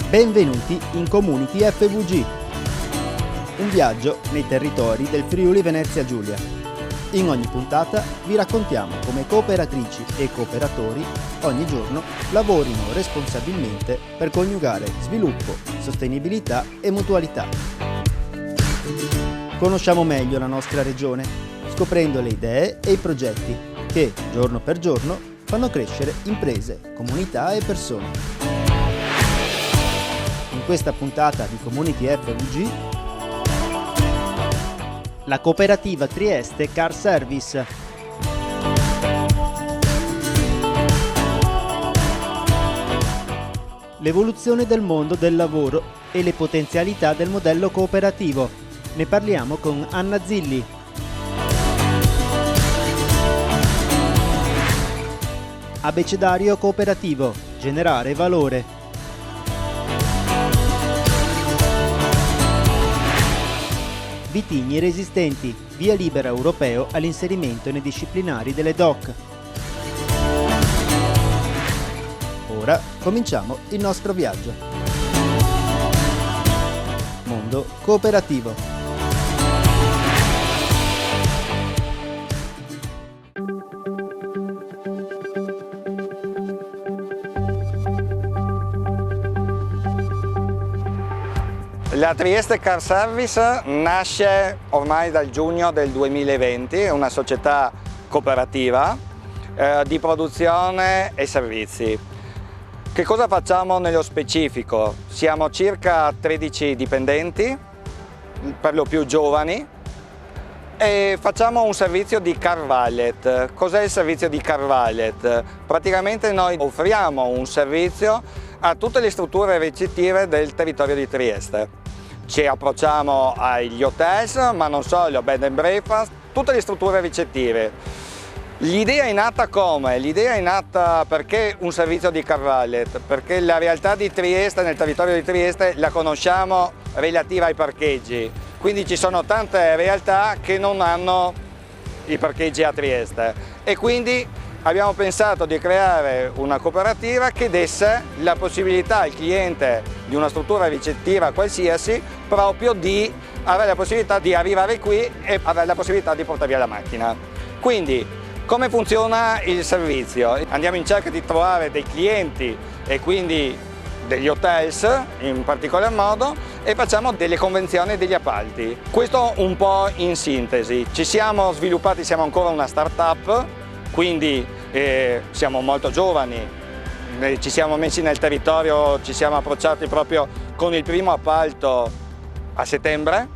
Benvenuti in Community FVG, un viaggio nei territori del Friuli Venezia Giulia. In ogni puntata vi raccontiamo come cooperatrici e cooperatori ogni giorno lavorino responsabilmente per coniugare sviluppo, sostenibilità e mutualità. Conosciamo meglio la nostra regione, scoprendo le idee e i progetti che, giorno per giorno, fanno crescere imprese, comunità e persone. In questa puntata di Community FVG, la cooperativa Trieste Car Service. L'evoluzione del mondo del lavoro e le potenzialità del modello cooperativo. Ne parliamo con Anna Zilli. Abecedario cooperativo. Generare valore. Vitigni resistenti, via libera europeo all'inserimento nei disciplinari delle DOC. Ora cominciamo il nostro viaggio. Mondo cooperativo. La Trieste Car Service nasce ormai dal giugno del 2020, è una società cooperativa di produzione e servizi. Che cosa facciamo nello specifico? Siamo circa 13 dipendenti, per lo più giovani, e facciamo un servizio di car valet. Cos'è il servizio di car valet? Praticamente noi offriamo un servizio a tutte le strutture ricettive del territorio di Trieste. Ci approcciamo agli hotels, ma non solo, bed and breakfast, tutte le strutture ricettive. L'idea è nata come? L'idea è nata perché un servizio di car valet? Perché la realtà di Trieste, nel territorio di Trieste, la conosciamo relativa ai parcheggi. Quindi ci sono tante realtà che non hanno i parcheggi a Trieste. E quindi abbiamo pensato di creare una cooperativa che desse la possibilità al cliente di una struttura ricettiva qualsiasi proprio di avere la possibilità di arrivare qui e avere la possibilità di portare via la macchina. Quindi come funziona il servizio? Andiamo in cerca di trovare dei clienti e quindi degli hotels in particolar modo e facciamo delle convenzioni e degli appalti. Questo un po' in sintesi. Ci siamo sviluppati, siamo ancora una start-up, quindi siamo molto giovani, ci siamo messi nel territorio, ci siamo approcciati proprio con il primo appalto a settembre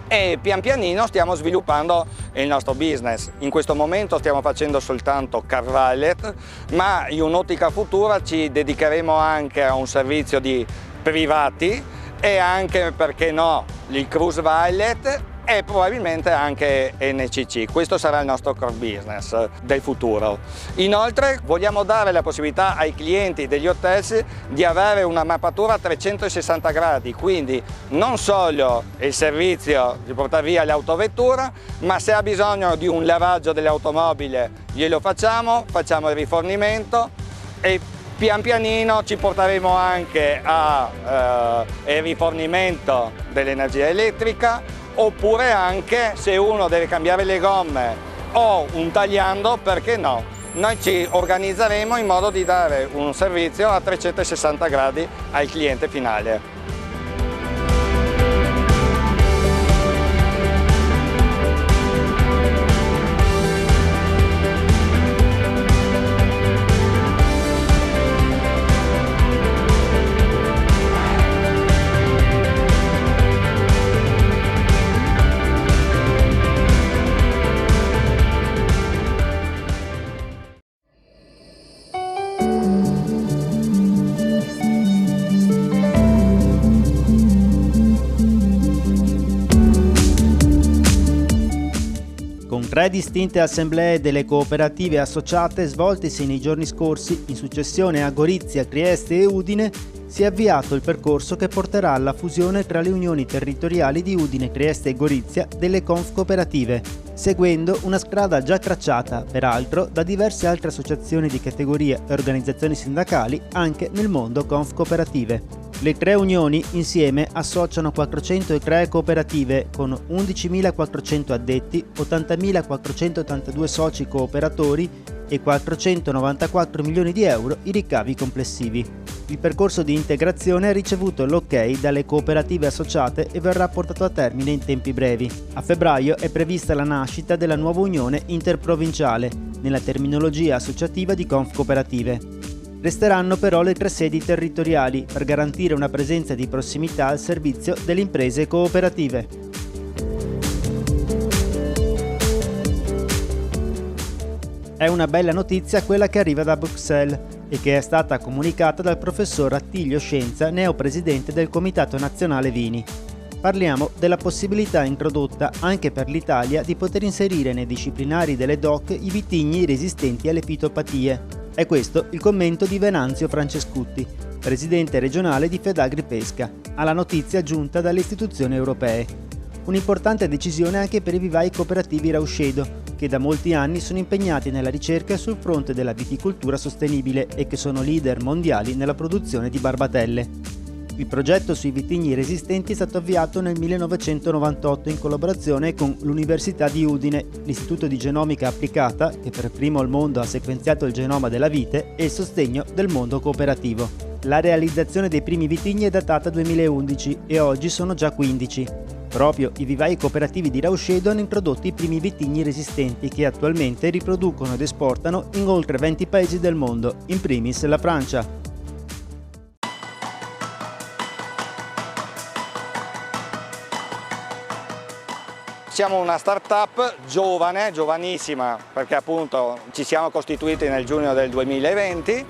e pian pianino stiamo sviluppando il nostro business. In questo momento stiamo facendo soltanto car valet, ma in un'ottica futura ci dedicheremo anche a un servizio di privati e anche, perché no, il cruise valet e probabilmente anche NCC. Questo sarà il nostro core business del futuro. Inoltre vogliamo dare la possibilità ai clienti degli hotels di avere una mappatura a 360 gradi, quindi non solo il servizio di portare via l'autovettura, ma se ha bisogno di un lavaggio dell'automobile glielo facciamo il rifornimento e pian pianino ci porteremo anche al rifornimento dell'energia elettrica, oppure anche se uno deve cambiare le gomme o un tagliando, perché no? Noi ci organizzeremo in modo di dare un servizio a 360 gradi al cliente finale. Con 3 distinte assemblee delle cooperative associate svoltesi nei giorni scorsi in successione a Gorizia, Trieste e Udine, si è avviato il percorso che porterà alla fusione tra le unioni territoriali di Udine, Trieste e Gorizia delle Conf cooperative, seguendo una strada già tracciata, peraltro, da diverse altre associazioni di categoria e organizzazioni sindacali anche nel mondo Conf cooperative. Le tre unioni insieme associano 403 cooperative con 11.400 addetti, 80.482 soci cooperatori e 494 milioni di euro i ricavi complessivi. Il percorso di integrazione ha ricevuto l'ok dalle cooperative associate e verrà portato a termine in tempi brevi. A febbraio è prevista la nascita della nuova unione interprovinciale, nella terminologia associativa di Confcooperative. Resteranno però le tre sedi territoriali per garantire una presenza di prossimità al servizio delle imprese cooperative. È una bella notizia quella che arriva da Bruxelles e che è stata comunicata dal professor Attilio Scienza, neopresidente del Comitato Nazionale Vini. Parliamo della possibilità introdotta anche per l'Italia di poter inserire nei disciplinari delle DOC i vitigni resistenti alle fitopatie. È questo il commento di Venanzio Francescutti, presidente regionale di Fedagripesca, alla notizia giunta dalle istituzioni europee. Un'importante decisione anche per i vivai cooperativi Rauscedo, che da molti anni sono impegnati nella ricerca sul fronte della viticoltura sostenibile e che sono leader mondiali nella produzione di barbatelle. Il progetto sui vitigni resistenti è stato avviato nel 1998 in collaborazione con l'Università di Udine, l'Istituto di Genomica Applicata, che per primo al mondo ha sequenziato il genoma della vite, e il sostegno del mondo cooperativo. La realizzazione dei primi vitigni è datata 2011 e oggi sono già 15. Proprio i vivai cooperativi di Rauscedo hanno introdotto i primi vitigni resistenti che attualmente riproducono ed esportano in oltre 20 paesi del mondo, in primis la Francia. Siamo una startup giovane, giovanissima, perché appunto ci siamo costituiti nel giugno del 2020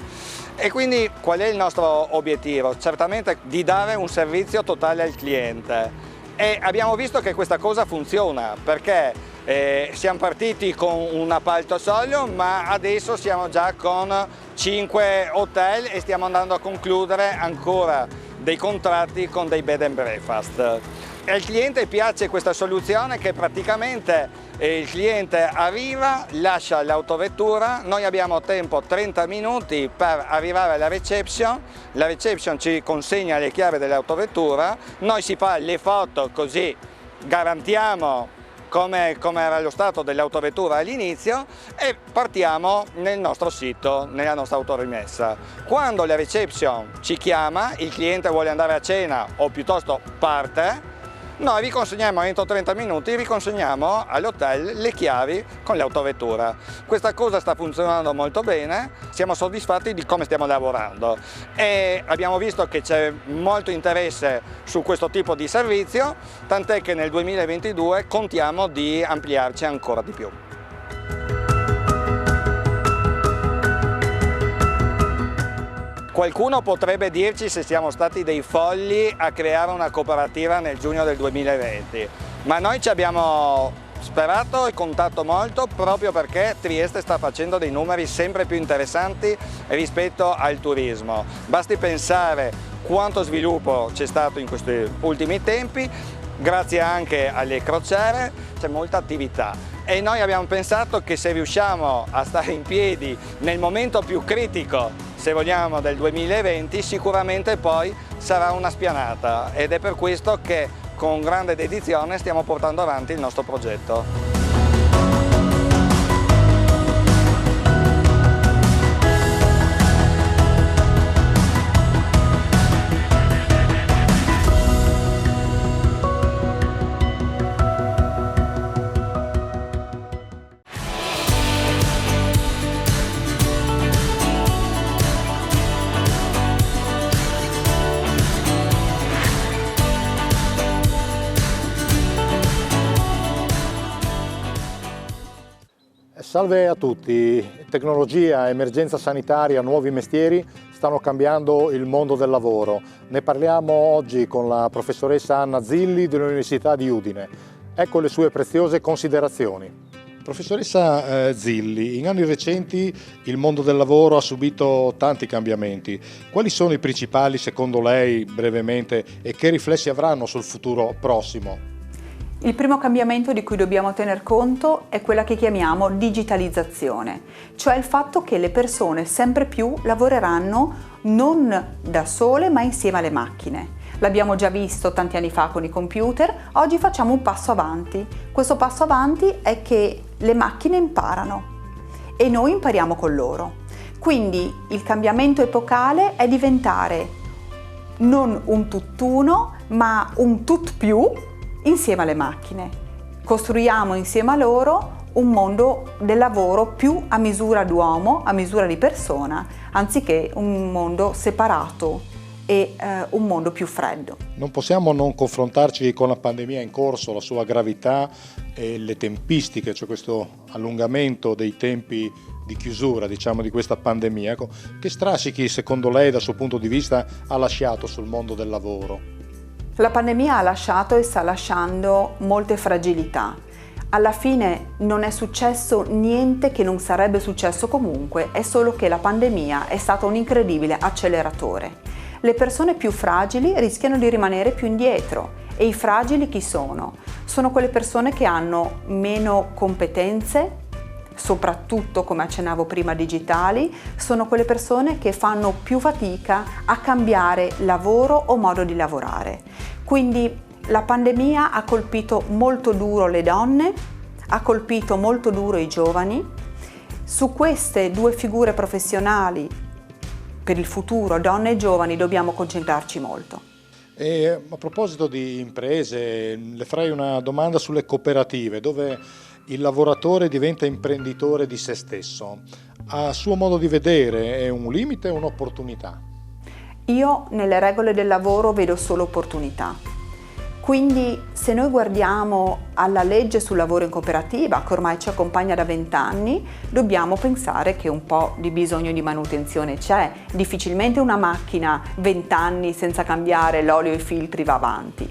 e quindi qual è il nostro obiettivo? Certamente di dare un servizio totale al cliente e abbiamo visto che questa cosa funziona perché siamo partiti con un appalto solido ma adesso siamo già con 5 hotel e stiamo andando a concludere ancora dei contratti con dei bed and breakfast. E al cliente piace questa soluzione che praticamente il cliente arriva, lascia l'autovettura, noi abbiamo tempo 30 minuti per arrivare alla reception ci consegna le chiavi dell'autovettura, noi si fa le foto così garantiamo come era lo stato dell'autovettura all'inizio e partiamo nel nostro sito, nella nostra autorimessa. Quando la reception ci chiama, il cliente vuole andare a cena o piuttosto parte, noi vi consegniamo entro 30 minuti, riconsegniamo all'hotel le chiavi con l'autovettura. Questa cosa sta funzionando molto bene, siamo soddisfatti di come stiamo lavorando e abbiamo visto che c'è molto interesse su questo tipo di servizio, tant'è che nel 2022 contiamo di ampliarci ancora di più. Qualcuno potrebbe dirci se siamo stati dei folli a creare una cooperativa nel giugno del 2020, ma noi ci abbiamo sperato e contato molto proprio perché Trieste sta facendo dei numeri sempre più interessanti rispetto al turismo. Basti pensare quanto sviluppo c'è stato in questi ultimi tempi, grazie anche alle crociere c'è molta attività. E noi abbiamo pensato che se riusciamo a stare in piedi nel momento più critico, se vogliamo, del 2020, sicuramente poi sarà una spianata ed è per questo che con grande dedizione stiamo portando avanti il nostro progetto. Salve a tutti, tecnologia, emergenza sanitaria, nuovi mestieri stanno cambiando il mondo del lavoro. Ne parliamo oggi con la professoressa Anna Zilli dell'Università di Udine. Ecco le sue preziose considerazioni. Professoressa Zilli, in anni recenti il mondo del lavoro ha subito tanti cambiamenti. Quali sono i principali secondo lei, brevemente, e che riflessi avranno sul futuro prossimo? Il primo cambiamento di cui dobbiamo tener conto è quella che chiamiamo digitalizzazione, cioè il fatto che le persone sempre più lavoreranno non da sole ma insieme alle macchine. L'abbiamo già visto tanti anni fa con i computer, oggi facciamo un passo avanti. Questo passo avanti è che le macchine imparano e noi impariamo con loro. Quindi il cambiamento epocale è diventare non un tutt'uno ma un tutt'più insieme alle macchine. Costruiamo insieme a loro un mondo del lavoro più a misura d'uomo, a misura di persona, anziché un mondo separato e un mondo più freddo. Non possiamo non confrontarci con la pandemia in corso, la sua gravità e le tempistiche, cioè questo allungamento dei tempi di chiusura, diciamo, di questa pandemia. Ecco, che strascichi secondo lei, dal suo punto di vista, ha lasciato sul mondo del lavoro? La pandemia ha lasciato e sta lasciando molte fragilità. Alla fine non è successo niente che non sarebbe successo comunque, è solo che la pandemia è stata un incredibile acceleratore. Le persone più fragili rischiano di rimanere più indietro. E i fragili chi sono? Sono quelle persone che hanno meno competenze, soprattutto, come accennavo prima, digitali, sono quelle persone che fanno più fatica a cambiare lavoro o modo di lavorare. Quindi la pandemia ha colpito molto duro le donne, ha colpito molto duro i giovani. Su queste due figure professionali per il futuro, donne e giovani, dobbiamo concentrarci molto. E a proposito di imprese, le farei una domanda sulle cooperative, dove il lavoratore diventa imprenditore di se stesso. A suo modo di vedere è un limite o un'opportunità? Io nelle regole del lavoro vedo solo opportunità. Quindi se noi guardiamo alla legge sul lavoro in cooperativa, che ormai ci accompagna da 20 anni, dobbiamo pensare che un po' di bisogno di manutenzione c'è. Difficilmente una macchina 20 anni senza cambiare l'olio e i filtri va avanti.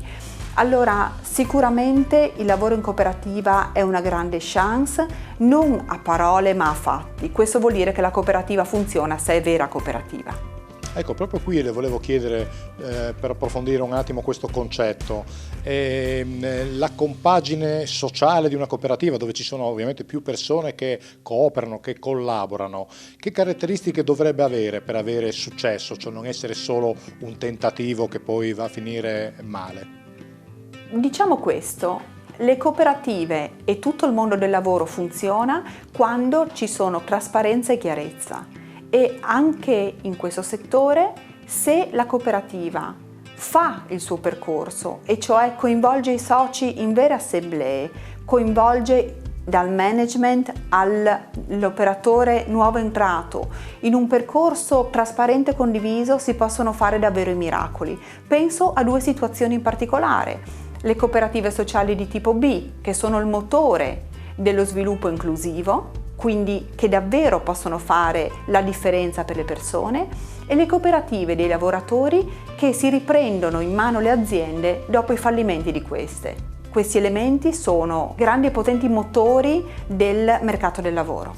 Allora sicuramente il lavoro in cooperativa è una grande chance, non a parole ma a fatti. Questo vuol dire che la cooperativa funziona se è vera cooperativa. Ecco, proprio qui le volevo chiedere, per approfondire un attimo questo concetto, la compagine sociale di una cooperativa, dove ci sono ovviamente più persone che cooperano, che collaborano, che caratteristiche dovrebbe avere per avere successo, cioè non essere solo un tentativo che poi va a finire male? Diciamo questo, le cooperative e tutto il mondo del lavoro funziona quando ci sono trasparenza e chiarezza. E anche in questo settore, se la cooperativa fa il suo percorso, e cioè coinvolge i soci in vere assemblee, coinvolge dal management all'operatore nuovo entrato, in un percorso trasparente e condiviso si possono fare davvero i miracoli. Penso a due situazioni in particolare: le cooperative sociali di tipo B, che sono il motore dello sviluppo inclusivo, quindi che davvero possono fare la differenza per le persone, e le cooperative dei lavoratori che si riprendono in mano le aziende dopo i fallimenti di queste. Questi elementi sono grandi e potenti motori del mercato del lavoro.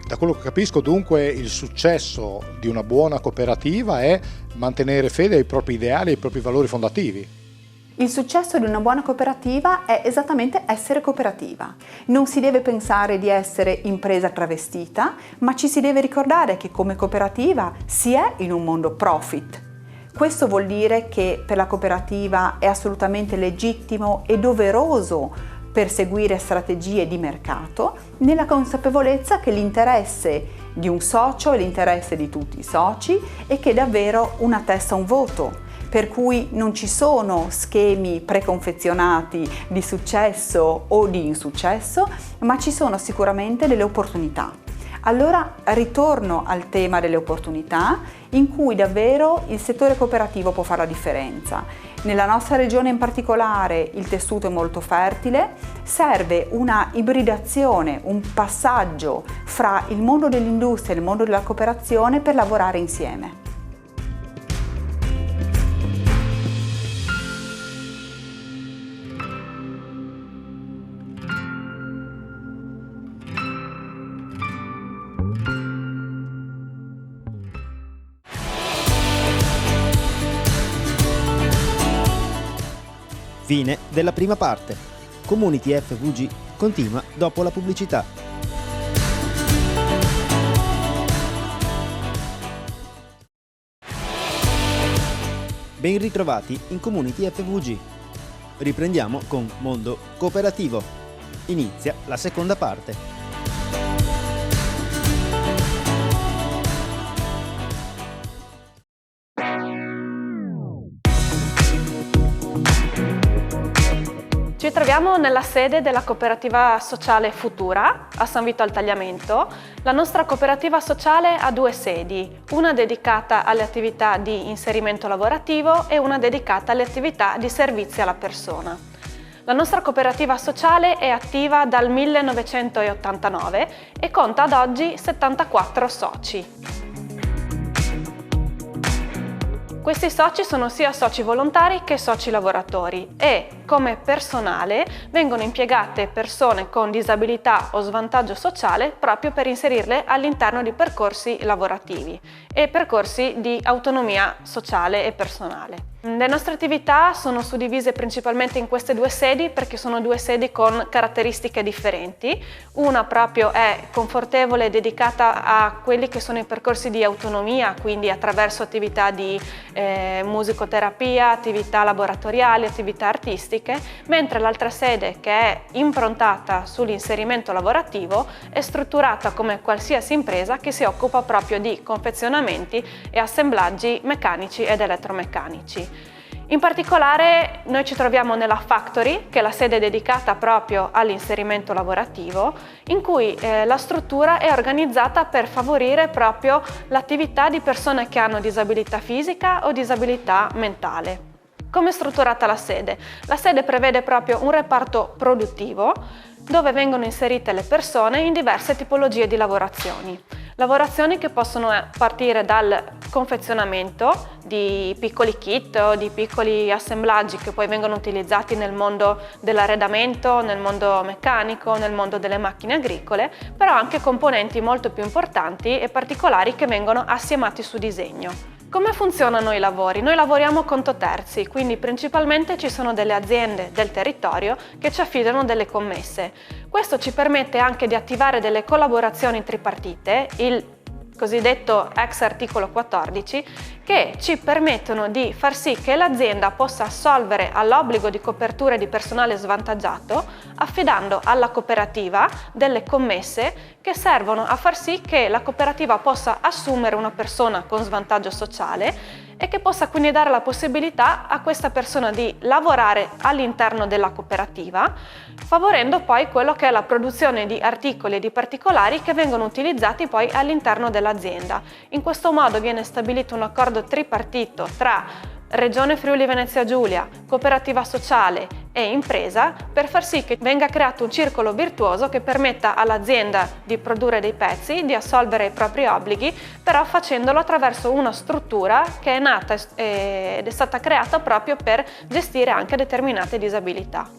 Da quello che capisco, dunque, il successo di una buona cooperativa è mantenere fede ai propri ideali e ai propri valori fondativi. Il successo di una buona cooperativa è esattamente essere cooperativa. Non si deve pensare di essere impresa travestita, ma ci si deve ricordare che come cooperativa si è in un mondo profit. Questo vuol dire che per la cooperativa è assolutamente legittimo e doveroso perseguire strategie di mercato, nella consapevolezza che l'interesse di un socio è l'interesse di tutti i soci e che davvero una testa un voto. Per cui non ci sono schemi preconfezionati di successo o di insuccesso, ma ci sono sicuramente delle opportunità. Allora ritorno al tema delle opportunità, in cui davvero il settore cooperativo può fare la differenza. Nella nostra regione in particolare il tessuto è molto fertile, serve una ibridazione, un passaggio fra il mondo dell'industria e il mondo della cooperazione per lavorare insieme. Fine della prima parte. Community FVG continua dopo la pubblicità. Ben ritrovati in Community FVG. Riprendiamo con Mondo Cooperativo. Inizia la seconda parte. Ci troviamo nella sede della cooperativa sociale Futura a San Vito al Tagliamento. La nostra cooperativa sociale ha due sedi, una dedicata alle attività di inserimento lavorativo e una dedicata alle attività di servizi alla persona. La nostra cooperativa sociale è attiva dal 1989 e conta ad oggi 74 soci. Questi soci sono sia soci volontari che soci lavoratori e, come personale, vengono impiegate persone con disabilità o svantaggio sociale proprio per inserirle all'interno di percorsi lavorativi e percorsi di autonomia sociale e personale. Le nostre attività sono suddivise principalmente in queste due sedi perché sono due sedi con caratteristiche differenti. Una proprio è confortevole e dedicata a quelli che sono i percorsi di autonomia, quindi attraverso attività di musicoterapia, attività laboratoriali, attività artistiche, mentre l'altra sede, che è improntata sull'inserimento lavorativo, è strutturata come qualsiasi impresa che si occupa proprio di confezionamenti e assemblaggi meccanici ed elettromeccanici. In particolare noi ci troviamo nella Factory, che è la sede dedicata proprio all'inserimento lavorativo, in cui la struttura è organizzata per favorire proprio l'attività di persone che hanno disabilità fisica o disabilità mentale. Come è strutturata la sede? La sede prevede proprio un reparto produttivo dove vengono inserite le persone in diverse tipologie di lavorazioni. Lavorazioni che possono partire dal confezionamento di piccoli kit o di piccoli assemblaggi che poi vengono utilizzati nel mondo dell'arredamento, nel mondo meccanico, nel mondo delle macchine agricole, però anche componenti molto più importanti e particolari che vengono assiemati su disegno. Come funzionano i lavori? Noi lavoriamo conto terzi, quindi principalmente ci sono delle aziende del territorio che ci affidano delle commesse. Questo ci permette anche di attivare delle collaborazioni tripartite, il cosiddetto ex articolo 14, che ci permettono di far sì che l'azienda possa assolvere all'obbligo di copertura di personale svantaggiato affidando alla cooperativa delle commesse che servono a far sì che la cooperativa possa assumere una persona con svantaggio sociale e che possa quindi dare la possibilità a questa persona di lavorare all'interno della cooperativa, favorendo poi quello che è la produzione di articoli e di particolari che vengono utilizzati poi all'interno dell'azienda. In questo modo viene stabilito un accordo tripartito tra Regione Friuli Venezia Giulia, cooperativa sociale e impresa per far sì che venga creato un circolo virtuoso che permetta all'azienda di produrre dei pezzi, di assolvere i propri obblighi, però facendolo attraverso una struttura che è nata ed è stata creata proprio per gestire anche determinate disabilità.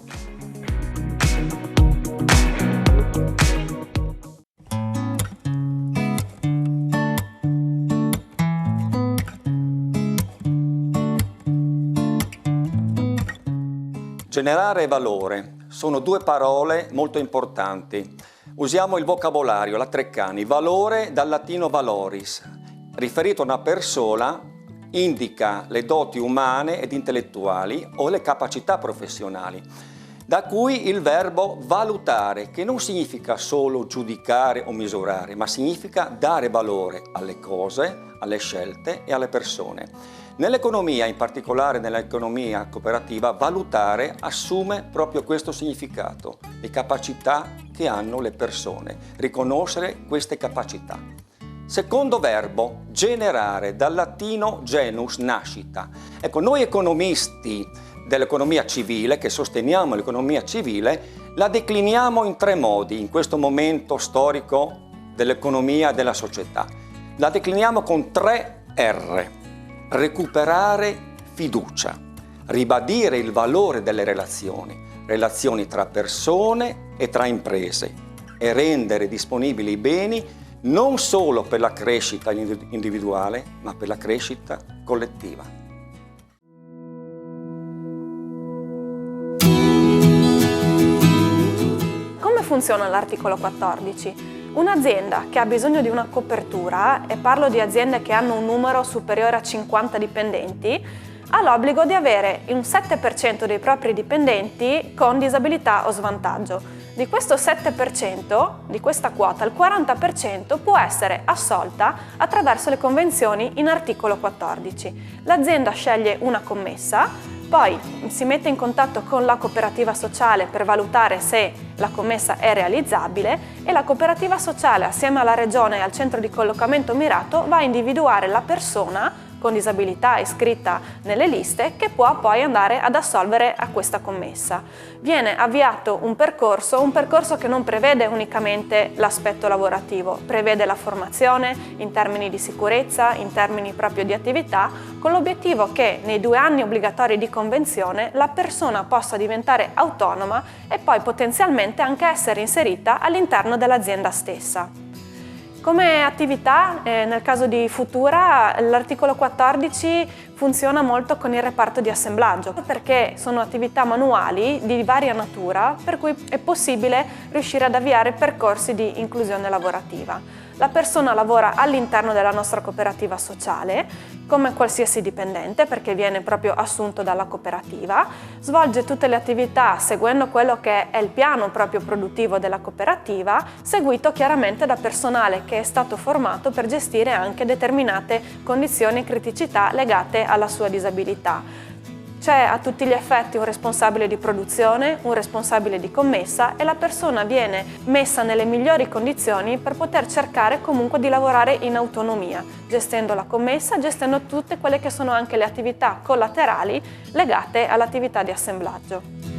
Generare valore sono due parole molto importanti. Usiamo il vocabolario, la Treccani. Valore dal latino valoris, riferito a una persona, indica le doti umane ed intellettuali o le capacità professionali. Da cui il verbo valutare, che non significa solo giudicare o misurare, ma significa dare valore alle cose, alle scelte e alle persone. Nell'economia, in particolare nell'economia cooperativa, valutare assume proprio questo significato, le capacità che hanno le persone, riconoscere queste capacità. Secondo verbo, generare, dal latino genus, nascita. Ecco, noi economisti dell'economia civile, che sosteniamo l'economia civile, la decliniamo in tre modi in questo momento storico dell'economia e della società. La decliniamo con 3 R. Recuperare fiducia, ribadire il valore delle relazioni tra persone e tra imprese e rendere disponibili i beni non solo per la crescita individuale, ma per la crescita collettiva. funziona l'articolo 14? Un'azienda che ha bisogno di una copertura, e parlo di aziende che hanno un numero superiore a 50 dipendenti, ha l'obbligo di avere un 7% dei propri dipendenti con disabilità o svantaggio. Di questo 7%, di questa quota, il 40% può essere assolta attraverso le convenzioni in articolo 14. L'azienda sceglie una commessa, poi si mette in contatto con la cooperativa sociale per valutare se la commessa è realizzabile e la cooperativa sociale, assieme alla regione e al centro di collocamento mirato, va a individuare la persona con disabilità iscritta nelle liste che può poi andare ad assolvere a questa commessa. Viene avviato un percorso che non prevede unicamente l'aspetto lavorativo, prevede la formazione in termini di sicurezza, in termini proprio di attività, con l'obiettivo che nei 2 anni obbligatori di convenzione la persona possa diventare autonoma e poi potenzialmente anche essere inserita all'interno dell'azienda stessa. Come attività, nel caso di Futura, l'articolo 14 funziona molto con il reparto di assemblaggio, perché sono attività manuali di varia natura, per cui è possibile riuscire ad avviare percorsi di inclusione lavorativa. La persona lavora all'interno della nostra cooperativa sociale, come qualsiasi dipendente, perché viene proprio assunto dalla cooperativa, svolge tutte le attività seguendo quello che è il piano proprio produttivo della cooperativa, seguito chiaramente da personale che è stato formato per gestire anche determinate condizioni e criticità legate alla sua disabilità. C'è a tutti gli effetti un responsabile di produzione, un responsabile di commessa e la persona viene messa nelle migliori condizioni per poter cercare comunque di lavorare in autonomia, gestendo la commessa, gestendo tutte quelle che sono anche le attività collaterali legate all'attività di assemblaggio.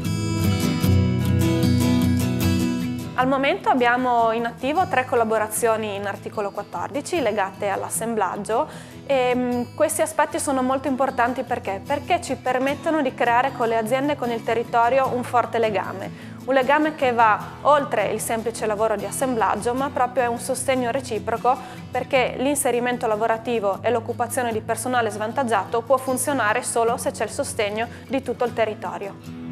Al momento abbiamo in attivo 3 collaborazioni in articolo 14 legate all'assemblaggio e questi aspetti sono molto importanti perché ci permettono di creare con le aziende e con il territorio un forte legame. Un legame che va oltre il semplice lavoro di assemblaggio, ma proprio è un sostegno reciproco perché l'inserimento lavorativo e l'occupazione di personale svantaggiato può funzionare solo se c'è il sostegno di tutto il territorio.